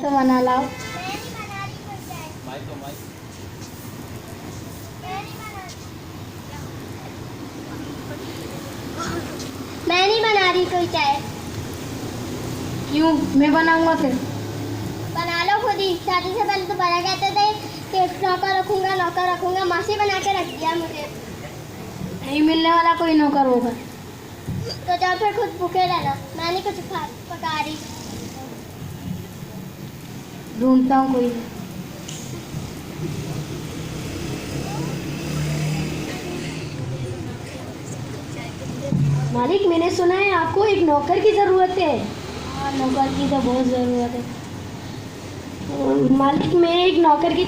तो बना लाओ। मैं नहीं बना रही कोई चाय। क्यों? मैं बनाऊंगा फिर। बना लो खुद ही। शादी से पहले तो बड़ा कहते थे कि नौकर रखूंगा। मासी बना के रख दिया मुझे। नहीं मिलने वाला कोई नौकर होगा तो जाओ फिर खुद भूखे रहना। मैं नहीं कुछ पका रही। ढूंढता हूँ कोई। मालिक, मैंने सुना है आपको एक नौकर की ज़रूरत है। हाँ, नौकर की तो बहुत ज़रूरत है मालिक। मैं एक नौकर की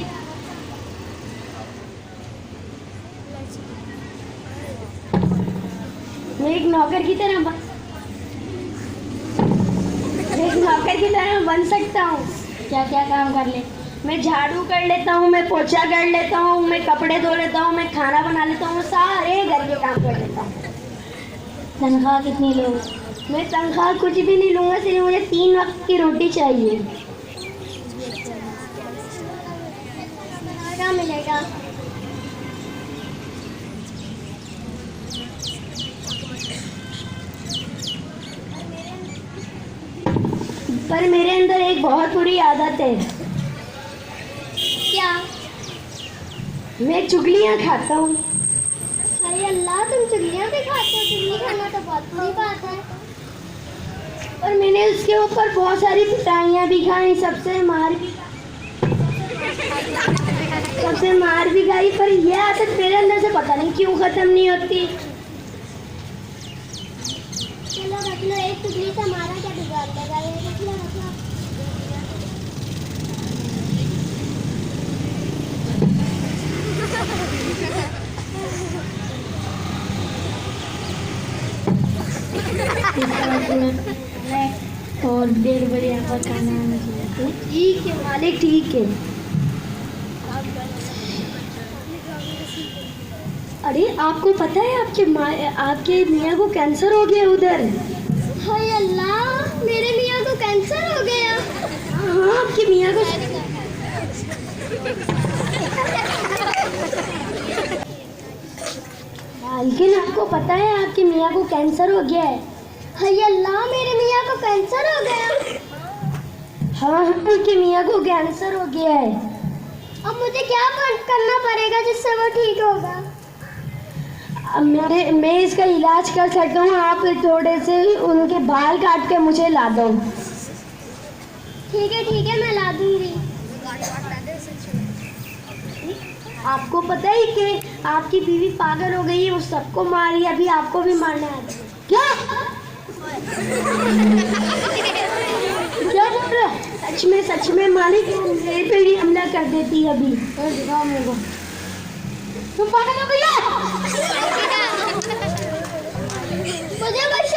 तरह बन सकता हूँ। क्या क्या काम कर ले? मैं झाड़ू कर लेता हूँ, मैं पोछा कर लेता हूँ, मैं कपड़े धो लेता हूँ, मैं खाना बना लेता हूँ, सारे घर के काम कर लेता हूँ। तनख्वाह कितनी लोगे? मैं तनख्वाह कुछ भी नहीं लूँगा, सिर्फ मुझे 3 वक्त की रोटी चाहिए। क्या मिलेगा? पर मेरे अंदर एक बहुत बुरी आदत है। क्या? मैं चुगलियाँ खाता हूँ। अरे अल्लाह, तुम चुगलियाँ भी खाते हो? चुगली खाना तो बहुत बुरी बात है। और मैंने उसके ऊपर बहुत सारी पिटाइयाँ भी खाई, सबसे मार भी खाई, पर यह आदत मेरे अंदर से पता नहीं क्यों खत्म नहीं होती। चलो रख लो, एक चुगली से हमारा क्या बिगाड़ लेगा? ये रख लो। और 1:30 बजे यहाँ पर खाना आना चाहिए। ठीक है मालिक, ठीक है। अरे आपको पता है आपके मियाँ को कैंसर हो गया उधर। हाय अल्लाह, मेरे मियाँ को कैंसर हो गया। हाँ, आपके मियाँ को। लेकिन आपको पता है आपके मियाँ को कैंसर हो गया है। हाय अल्लाह, मेरे मियाँ को कैंसर हो गया। हाँ, आपके मियाँ को कैंसर हो गया है। अब मुझे क्या करना पड़ेगा जिससे वो ठीक होगा? मैं इसका इलाज कर सकता हूँ। आप थोड़े से उनके बाल काट के मुझे ला दो। ठीक है, मैं ला दूंगी। आपको पता है कि आपकी बीवी पागल हो गई है, वो सबको मार रही है, अभी आपको भी मारना है। क्या क्या बोल रहा है? सच में मालिक मेरे पे भी हमला कर देती है अभी। दिखाओ मेरे को। तुम पागल हो गई हो? मुझे बस